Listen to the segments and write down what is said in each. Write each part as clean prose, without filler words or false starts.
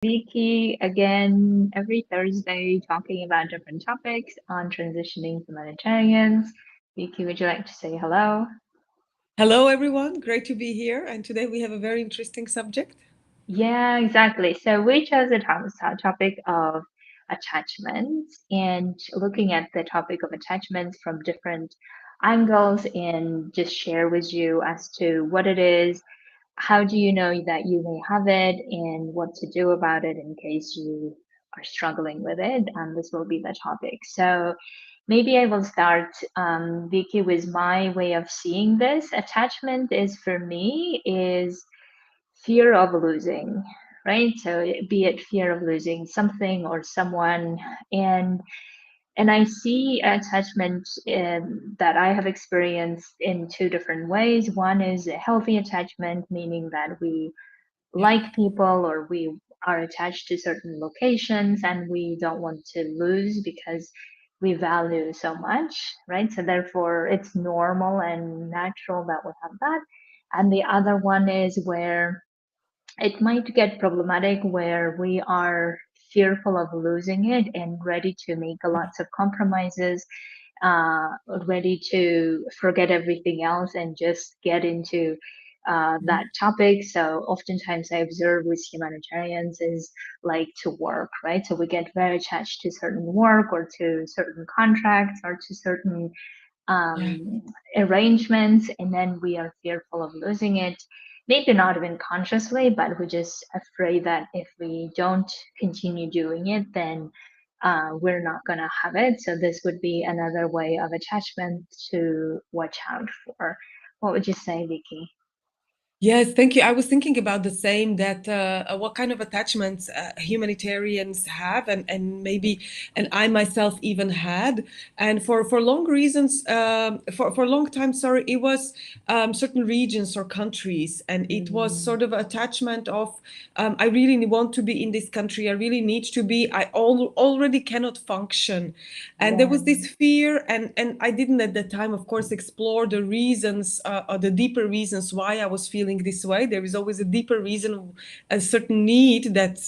Vicky again every Thursday talking about different topics on transitioning humanitarians. Vicky, would you like to say hello? Hello, everyone. Great to be here. And today we have a very interesting subject. Yeah, exactly. So we chose the topic of attachments and looking at the topic of attachments from different angles and just share with you as to what it is. How do you know that you may have it and what to do about it in case you are struggling with it? And this will be the topic. So maybe I will start, Vicky, with my way of seeing this. Attachment is for me is fear of losing, right? So be it fear of losing something or someone, and and I see attachment that I have experienced in two different ways. One is a healthy attachment, meaning that we Yeah. like people or we are attached to certain locations and we don't want to lose because we value so much, right? So therefore, it's normal and natural that we have that. And the other one is where it might get problematic where we are fearful of losing it and ready to make a lots of compromises, ready to forget everything else and just get into that topic. So oftentimes I observe with humanitarians is like to work, right? So we get very attached to certain work or to certain contracts or to certain Yeah. um, arrangements, and then we are fearful of losing it. Maybe not even consciously, but we're just afraid that if we don't continue doing it, then we're not going to have it. So, this would be another way of attachment to watch out for. What would you say, Vicky? Yes, thank you. I was thinking about the same that what kind of attachments humanitarians have, and maybe, and I myself even had, and for long reasons, for a long time, sorry, it was certain regions or countries, and it was Mm, sort of attachment of I really want to be in this country. I really need to be. Already cannot function, and there yeah, was this fear, and I didn't at the time, of course, explore the reasons or the deeper reasons why I was feeling this way. There is always a deeper reason, a certain need that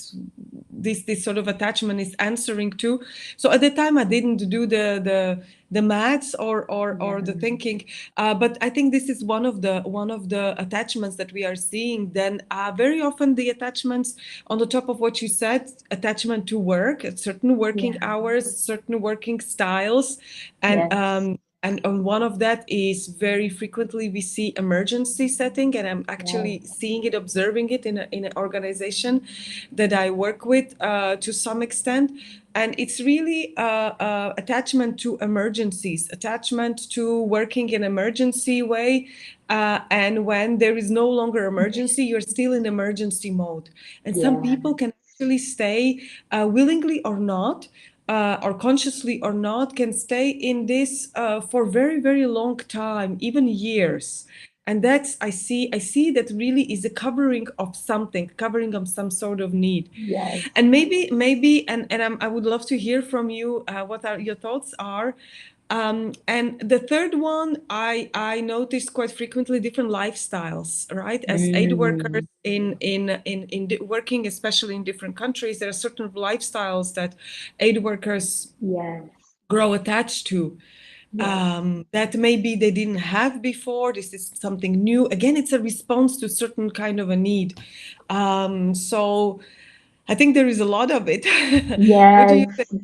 this sort of attachment is answering to. So at the time I didn't do the maths or the yeah, thinking, but I think this is one of the attachments that we are seeing. Then very often the attachments, on the top of what you said, attachment to work, certain working yeah, hours, certain working styles, and yes, on one of that is very frequently we see emergency setting, and I'm yes, actually seeing it, observing it in an organization that I work with to some extent. And it's really attachment to emergencies, attachment to working in emergency way. And when there is no longer emergency, you're still in emergency mode. And some yeah, people can actually stay willingly or not, or consciously or not, can stay in this for very, very long time, even years. And that's I see that really is a covering of something, covering of some sort of need. yes, And maybe I would love to hear from you what are your thoughts are. And the third one, I noticed quite frequently different lifestyles, right? As aid workers mm, working, especially in different countries, there are certain lifestyles that aid workers yes, grow attached to, yes. that maybe they didn't have before. This is something new. Again, it's a response to certain kind of a need. So I think there is a lot of it. What do you think? Yes,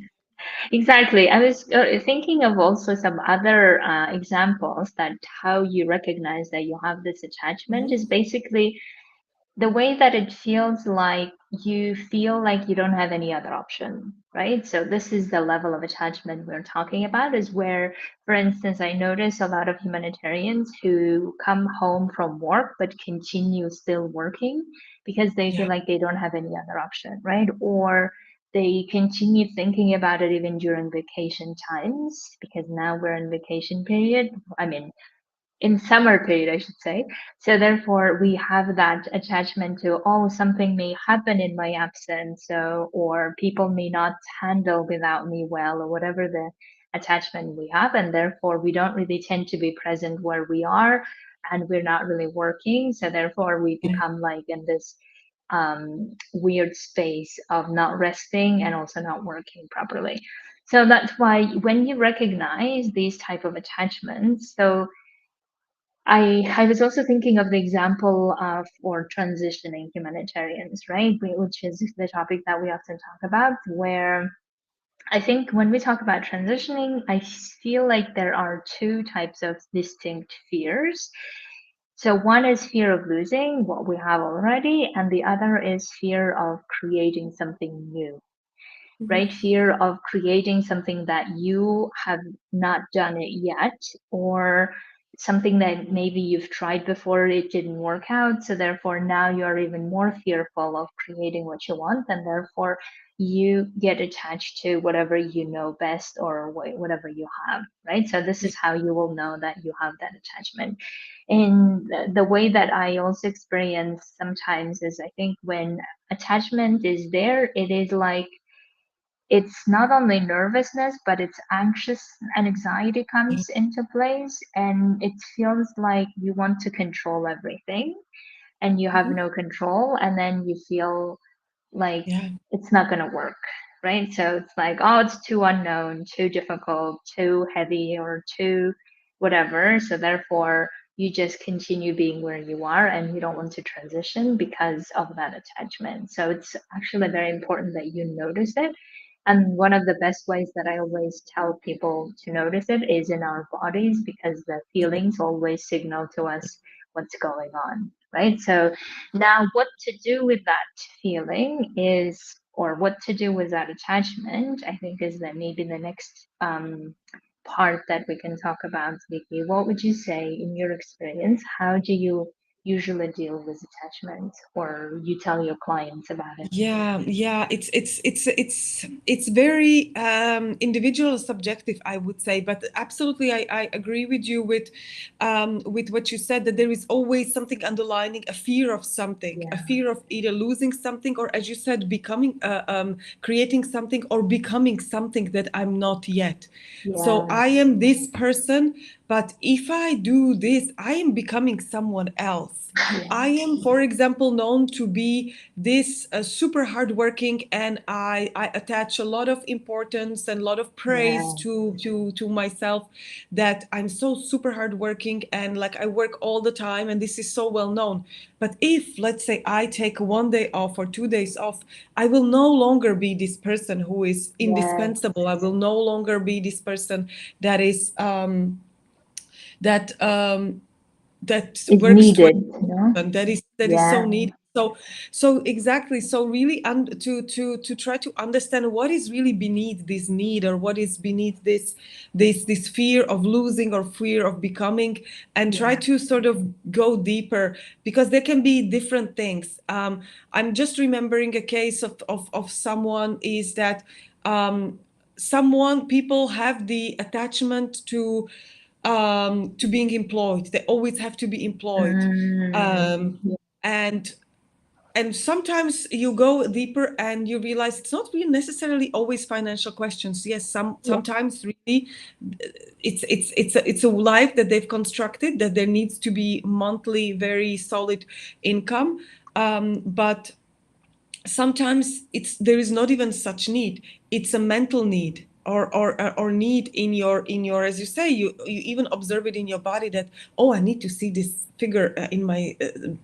exactly. I was thinking of also some other examples that how you recognize that you have this attachment is Mhm. basically the way that it feels like you feel like you don't have any other option, right? So this is the level of attachment we're talking about is where, for instance, I notice a lot of humanitarians who come home from work but continue still working because they feel Yeah. like they don't have any other option, right? Or they continue thinking about it even during vacation times because now we're in vacation period. I mean, in summer period, I should say. So therefore, we have that attachment to, oh, something may happen in my absence, so or people may not handle without me well, or whatever the attachment we have, and therefore we don't really tend to be present where we are, and we're not really working. So therefore, we become like in this. weird space of not resting and also not working properly. So that's why when you recognize these type of attachments, so I was also thinking of the example for transitioning humanitarians, right? Which is the topic that we often talk about, where I think when we talk about transitioning, I feel like there are two types of distinct fears. So one is fear of losing what we have already, and the other is fear of creating something new, right? Fear of creating something that you have not done it yet, or something that maybe you've tried before, it didn't work out. So therefore, now you're even more fearful of creating what you want, and therefore, you get attached to whatever you know best or whatever you have, right? So this Yeah. is how you will know that you have that attachment. And the way that I also experience sometimes is, I think when attachment is there, it is like it's not only nervousness, but it's anxious and anxiety Yeah. comes into place, and it feels like you want to control everything and you have Mhm. no control, and then you feel like Yeah. it's not going to work, right? So it's like, oh, it's too unknown, too difficult, too heavy, or too whatever. So therefore, you just continue being where you are and you don't want to transition because of that attachment. So it's actually very important that you notice it. And one of the best ways that I always tell people to notice it is in our bodies, because the Yeah. feelings always signal to us what's going on, right? So now, what to do with that feeling is, or what to do with that attachment, I think is that maybe the next part that we can talk about, Vicky. What would you say in your experience? How do you usually deal with attachment, or you tell your clients about it? Yeah, yeah, it's very individual, subjective, I would say, but absolutely, I agree with you with what you said, that there is always something underlining, a fear of something, a Yeah, fear of either losing something, or, as you said, becoming, creating something, or becoming something that I'm not yet. So yeah, I am this person, but if I do this, I am becoming someone else. I yes, am, for example, known to be this super hardworking, and I attach a lot of importance and a lot of praise yeah, to myself, that I'm so super hardworking and like I work all the time, and this is so well known. But if, let's say, I take one day off or 2 days off, I will no longer be this person who is yes. indispensable. I will no longer be this person that is that that It's works needed, 20, and that is Yeah, so needed. So exactly, so really, to try to understand what is really beneath this need, or what is beneath this fear of losing or fear of becoming, and try yeah. to sort of go deeper, because there can be different things. I'm just remembering a case of someone, is that someone people have the attachment to being employed. They always have to be employed. Mm, Um, yeah, and and sometimes you go deeper and you realize it's not really necessarily always financial questions. Yes, yeah, sometimes really it's a life that they've constructed, that there needs to be monthly very solid income. But sometimes there is not even such need. It's a mental need, or need in your, as you say, you even observe it in your body, that, oh, I need to see this figure in my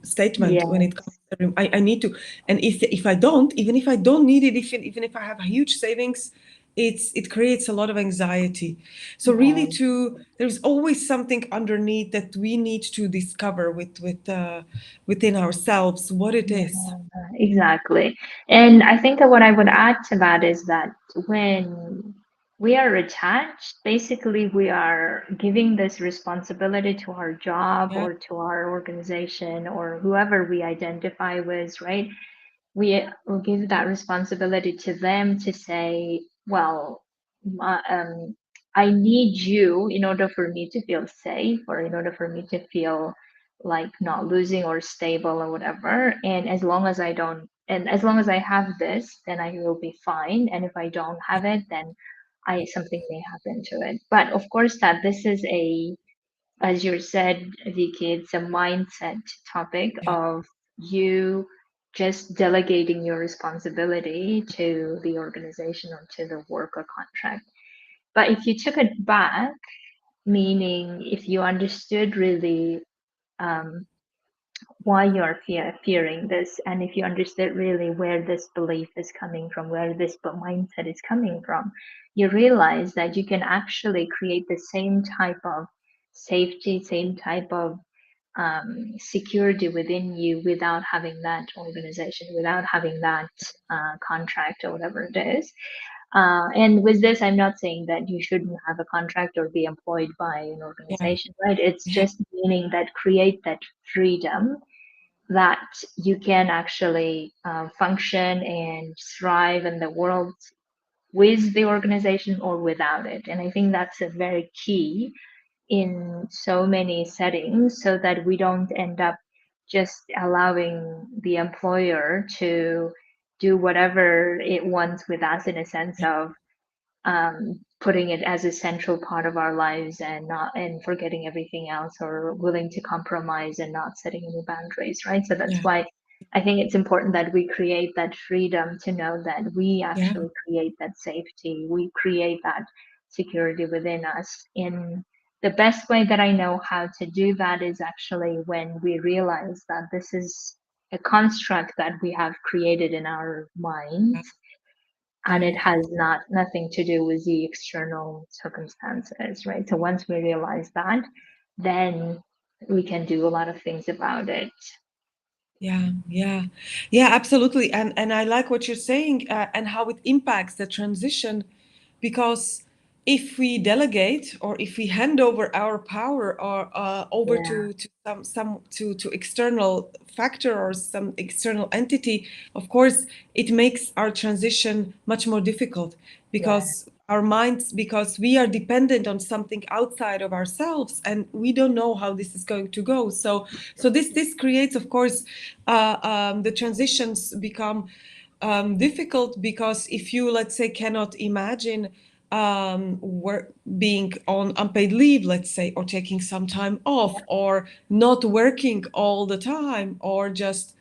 statement when it comes yes, to, I need to. And if I don't, even if I don't need it, even if I have huge savings, it creates a lot of anxiety. So really, right. there's always something underneath that we need to discover within ourselves, what it Yeah, is. exactly. And I think that what I would add to that is that when we are attached, basically we are giving this responsibility to our job Yeah. or to our organization or whoever we identify with, right? We will give that responsibility to them to say, well, my, I need you in order for me to feel safe, or in order for me to feel like not losing or stable or whatever. And as long as I don't, and as long as I have this, then I will be fine. And if I don't have it, then something may happen to it. But of course, that this is a, as you said, Vicky, it's a mindset topic Yeah. of you just delegating your responsibility to the organization or to the work or contract. But if you took it back, meaning if you understood really um, why you're fearing this, and if you understood really where this belief is coming from, where this mindset is coming from, you realize that you can actually create the same type of safety, same type of security within you without having that organization, without having that contract or whatever it is. And with this, I'm not saying that you shouldn't have a contract or be employed by an Yeah. organization, right? It's Yeah. just meaning that create that freedom that you can actually function and thrive in the world with the organization or without it. And I think that's a very key in so many settings so that we don't end up just allowing the employer to do whatever it wants with us in a sense of putting it as a central part of our lives and not and forgetting everything else or willing to compromise and not setting any boundaries, right? So that's Yeah. why I think it's important that we create that freedom to know that we Yeah. actually create that safety, we create that security within us. In the best way that I know how to do that is actually when we realize that this is a construct that we have created in our minds, and Yeah. it has nothing to do with the external circumstances, right? So once we realize that, then we can do a lot of things about it. Yeah, yeah, yeah, absolutely. And I like what you're saying, and how it impacts the transition, because if we delegate or if we hand over our power or over Yeah, to to external factor or some external entity, of course, it makes our transition much more difficult, yeah, because our minds, because we are dependent on something outside of ourselves, and we don't know how this is going to go. So this creates, of course, the transitions become difficult, because if you, let's say, cannot imagine work, being on unpaid leave, let's say, or taking some time off, yeah, or not working all the time, or just,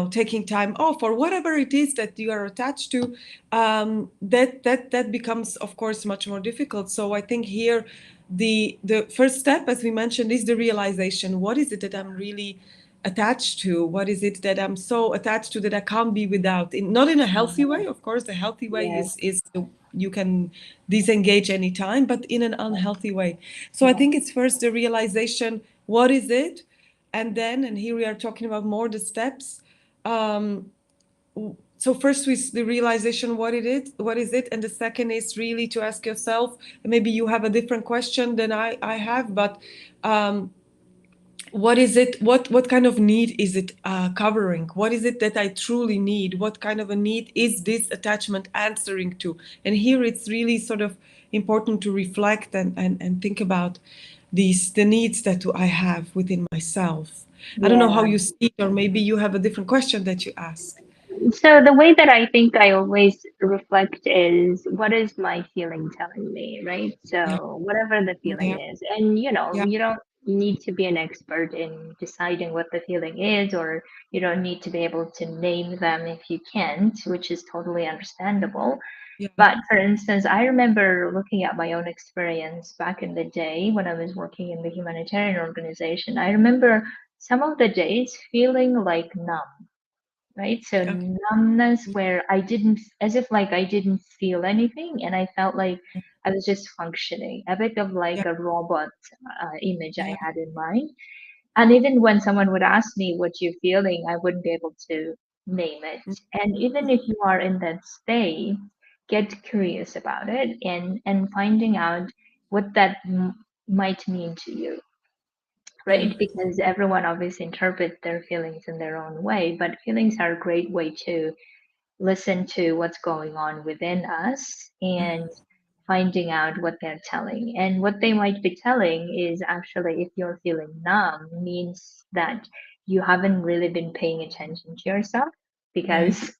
taking time off, or whatever it is that you are attached to, that becomes, of course, much more difficult. So I think here the first step, as we mentioned, is the realization: what is it that I'm really attached to? What is it that I'm so attached to that I can't be without? Not in a healthy way, of course. The healthy way yes, is you can disengage anytime, but in an unhealthy way. So I yeah, think it's first the realization: what is it? And then, and here we are talking about more the steps. Um, so first with the realization, what is it, and the second is really to ask yourself. Maybe you have a different question than I have, but um, what is it, what kind of need is it covering? What is it that I truly need? What kind of a need is this attachment answering to? And here it's really sort of important to reflect and think about the needs that I have within myself. I don't know how yeah. you see it, or maybe you have a different question that you ask. So the way that I think I always reflect is what is my feeling telling me, right? Yeah, So whatever the feeling yeah, is, and yeah, you don't need to be an expert in deciding what the feeling is, or you don't need to be able to name them if you can't, which is totally understandable. yeah, But for instance, I remember looking at my own experience back in the day when I was working in the humanitarian organization. I remember some of the days feeling like numb, right? So okay, numbness where I didn't, as if like I didn't feel anything, and I felt like I was just functioning, a bit of like yeah, a robot image I yeah, had in mind. And even when someone would ask me what you're feeling, I wouldn't be able to name it. And even if you are in that state, get curious about it and finding out what that might mean to you, yeah, right? Because everyone obviously interprets their feelings in their own way, but feelings are a great way to listen to what's going on within us and finding out what they're telling. And what they might be telling is actually, if you're feeling numb, means that you haven't really been paying attention to yourself, right, because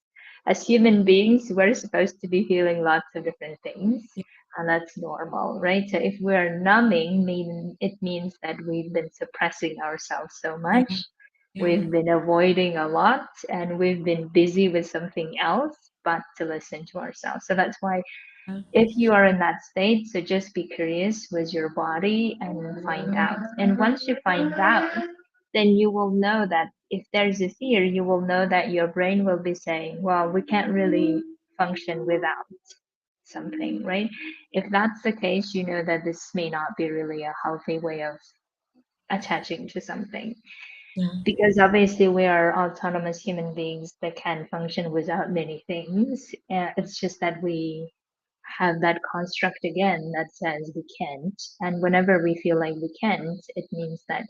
as human beings, we're supposed to be feeling lots of different things. yeah, And that's normal, right? So if we're numbing, it means that we've been suppressing ourselves so yeah, much Yeah. We've been avoiding a lot and we've been busy with something else but to listen to ourselves. So that's why Yeah. if you are in that state, so just be curious with your body and find out. And once you find out, then you will know that if there's a fear, you will know that your brain will be saying, well, we can't really function without something, right? If that's the case, you know that this may not be really a healthy way of attaching to something. Yeah. Because obviously we are autonomous human beings that can function without many things. It's just that we have that construct again that says we can't. And whenever we feel like we can't, it means that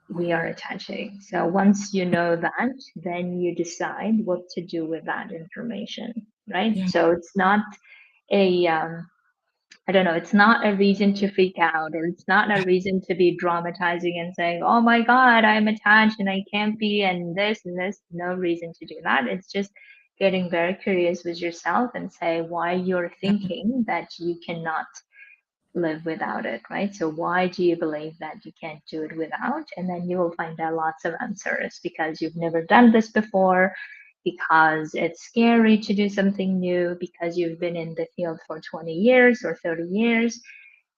we are attaching. So once you know that, then you decide what to do with that information, right? Yeah. So it's not a I don't know, it's not a reason to freak out, or it's not a reason to be dramatizing and saying, oh my God, I'm attached and I can't be, and this and this. No reason to do that. It's just getting very curious with yourself and say why you're Yeah. thinking that you cannot live without it, right? So why do you believe that you can't do it without? And then you will find out lots of answers because you've never done this before, because it's scary to do something new, because you've been in the field for 20 years or 30 years.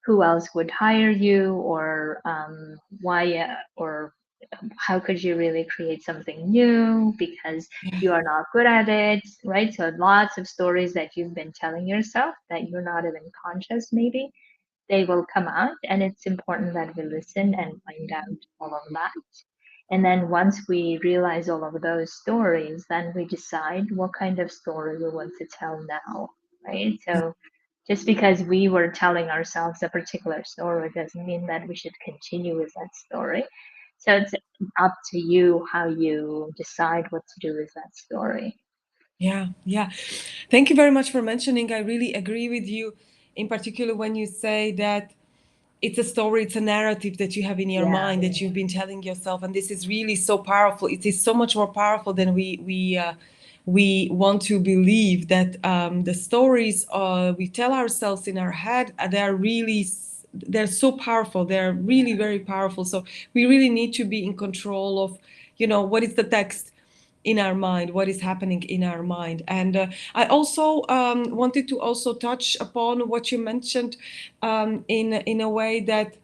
Who else would hire you, or why, or how could you really create something new because Yeah. you are not good at it, right? So lots of stories that you've been telling yourself that you're not even conscious, maybe they will come out, and it's important that we listen and find out all of that. And then once we realize all of those stories, then we decide what kind of story we want to tell now, right? So just because we were telling ourselves a particular story doesn't mean that we should continue with that story. So it's up to you how you decide what to do with that story. Yeah, yeah. Thank you very much for mentioning. I really agree with you, in particular when you say that it's a story, it's a narrative that you have in your Yeah, mind that you've been telling yourself, and this is really so powerful. It is so much more powerful than we want to believe. That the stories we tell ourselves in our head, they're so powerful. They're really very powerful. So we really need to be in control of, what is the text in our mind, what is happening in our mind. And I also wanted to also touch upon what you mentioned, in a way that,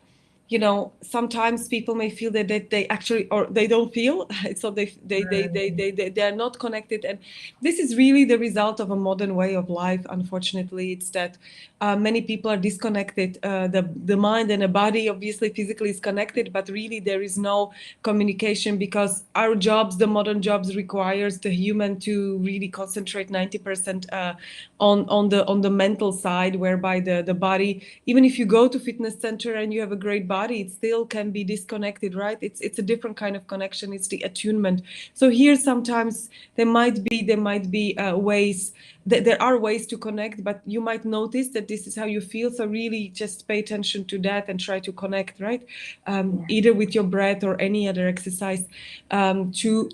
sometimes people may feel that they actually, or they don't feel so they are not connected. And this is really the result of a modern way of life. Unfortunately, it's that many people are disconnected. The mind and the body obviously physically is connected, but really there is no communication, because our jobs, the modern jobs, requires the human to really concentrate 90% on the mental side, whereby the body, even if you go to fitness center and you have a great body, it still can be disconnected, right? It's a different kind of connection. It's the attunement. So here sometimes there might be ways that there are ways to connect, but you might notice that this is how you feel. So really just pay attention to that and try to connect, right? yeah, Either with your breath or any other exercise, to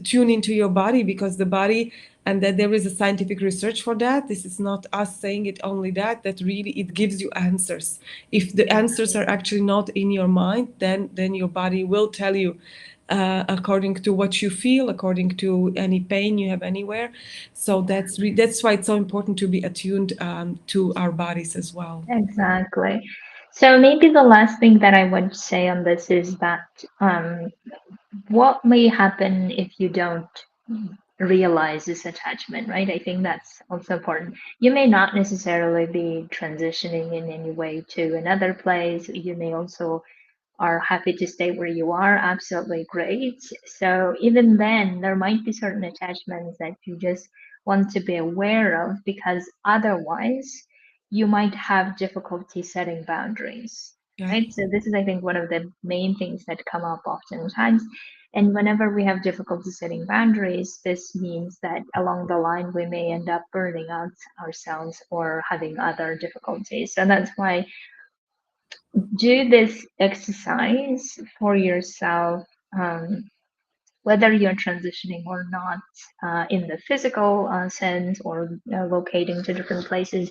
tune into your body, because the body, and that there is a scientific research for that. This is not us saying it, only that really it gives you answers. If the yeah. answers are actually not in your mind, then your body will tell you, according to what you feel, according to any pain you have anywhere. So that's why it's so important to be attuned to our bodies as well. Exactly. So maybe the last thing that I want to say on this is that what may happen if you don't realize this attachment, right? I think that's also important. You may not necessarily be transitioning in any way to another place. You may also are happy to stay where you are, absolutely great. So even then, there might be certain attachments that you just want to be aware of because otherwise you might have difficulty setting boundaries, Yeah. right? So this is, I think, one of the main things that come up oftentimes. And whenever we have difficulty setting boundaries, this means that along the line we may end up burning out ourselves or having other difficulties. So that's why do this exercise for yourself, whether you're transitioning or not, in the physical sense or locating to different places,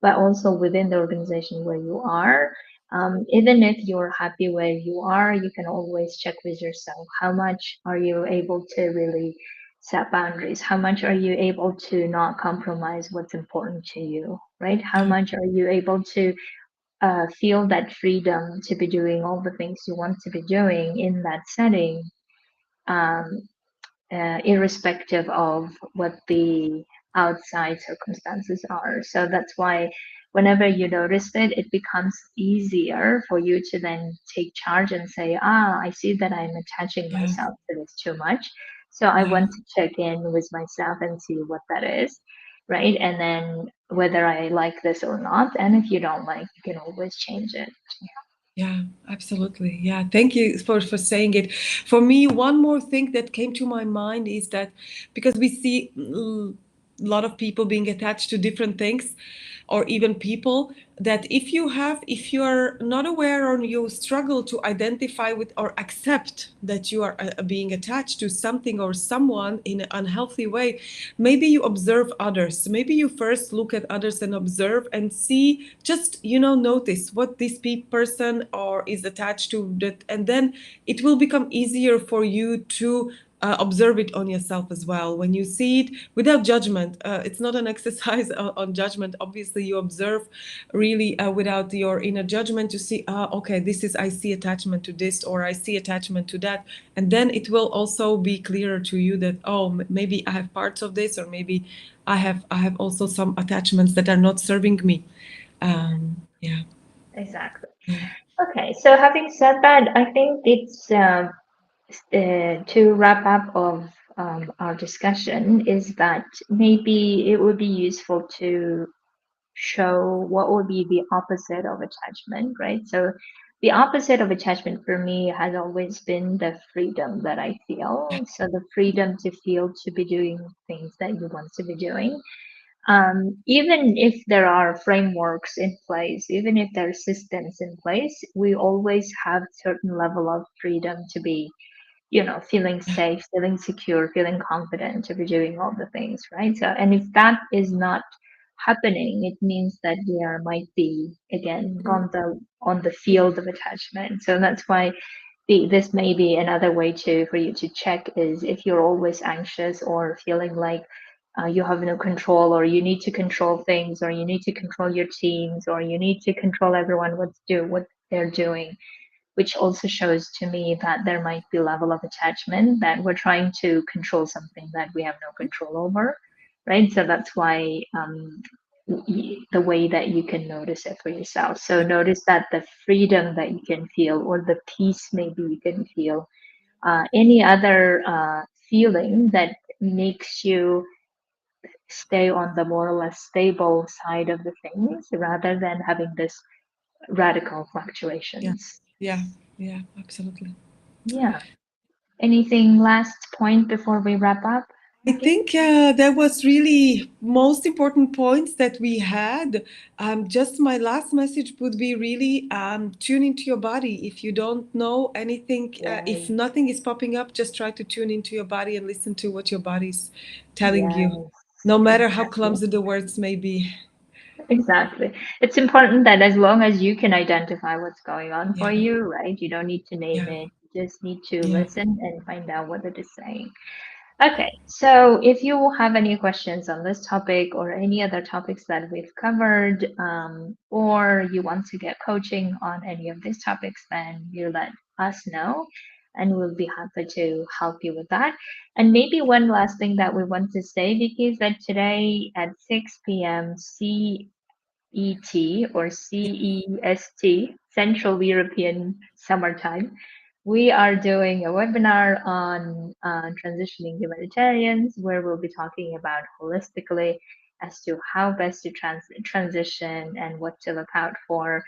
but also within the organization where you are. Even if you're happy where you are, you can always check with yourself. How much are you able to really set boundaries? How much are you able to not compromise what's important to you, right? How Yeah. much are you able to feel that freedom to be doing all the things you want to be doing in that setting? Um, Irrespective of what the outside circumstances are. So that's why whenever you notice it, it becomes easier for you to then take charge and say, I see that I'm attaching Yeah. myself to this too much. So I Yeah. want to check in with myself and see what that is. Right. And then whether I like this or not. And if you don't like, you can always change it. Yeah, absolutely. Yeah, thank you for saying it. For me, one more thing that came to my mind is that because we see a lot of people being attached to different things or even people, that if you are not aware or you struggle to identify with or accept that you are being attached to something or someone in an unhealthy way, maybe you observe others. Maybe you first look at others and observe and see, just notice what this person or is attached to, that, and then it will become easier for you to observe it on yourself as well. When you see it without judgment, it's not an exercise on judgment. Obviously, you observe really without your inner judgment to see, okay, this is, I see attachment to this, or I see attachment to that. And then it will also be clearer to you that, oh, maybe I have parts of this, or maybe I have also some attachments that are not serving me. Yeah, Exactly. yeah, Okay, so having said that, I think it's to wrap up of our discussion is that maybe it would be useful to show what would be the opposite of attachment, right? So the opposite of attachment for me has always been the freedom that I feel. So the freedom to feel to be doing things that you want to be doing. Even if there are frameworks in place, even if there are systems in place, we always have certain level of freedom to be, feeling yeah, safe, feeling secure, feeling confident to be doing all the things, right? So, and if that is not happening, it means that we are might be again on the field of attachment. So that's why this may be another way to for you to check is if you're always anxious or feeling like you have no control, or you need to control things, or you need to control your teams, or you need to control everyone what they're doing, which also shows to me that there might be a level of attachment that we're trying to control something that we have no control over, right? So that's why the way that you can notice it for yourself. So notice that the freedom that you can feel, or the peace maybe you can feel, any other feeling that makes you stay on the more or less stable side of the things rather than having this radical yeah, fluctuations. yeah, yeah, absolutely. Yeah. Anything last point before we wrap up, I Maggie? think that was really most important points that we had. Just my last message would be really tune into your body. If you don't know anything, if Yes. nothing is popping up, just try to tune into your body and listen to what your body's telling you, Yes. no matter how Exactly. clumsy the words may be. Exactly. It's important that as long as you can identify what's going on for Yeah, you, right? You don't need to name yeah, it. You just need to yeah. listen and find out what it is saying. Okay, so if you have any questions on this topic or any other topics that we've covered, or you want to get coaching on any of these topics, then you let us know and we'll be happy to help you with that. And maybe one last thing that we want to say, Vicky, is that today at 6 p.m. ET or CEST, Central European Summertime, we are doing a webinar on transitioning humanitarians, where we'll be talking about holistically as to how best to transition and what to look out for,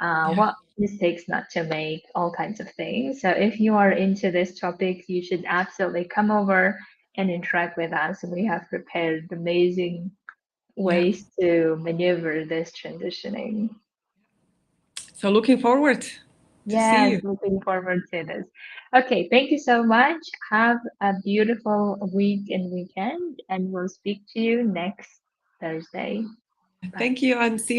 Yeah, what mistakes not to make, all kinds of things. So if you are into this topic, you should absolutely come over and interact with us. We have prepared amazing yeah. ways to maneuver this transitioning. So looking forward to see Yes, you. looking forward to this. Okay, thank you so much. Have a beautiful week and weekend, and we'll speak to you next Thursday. Bye. Thank you, and see you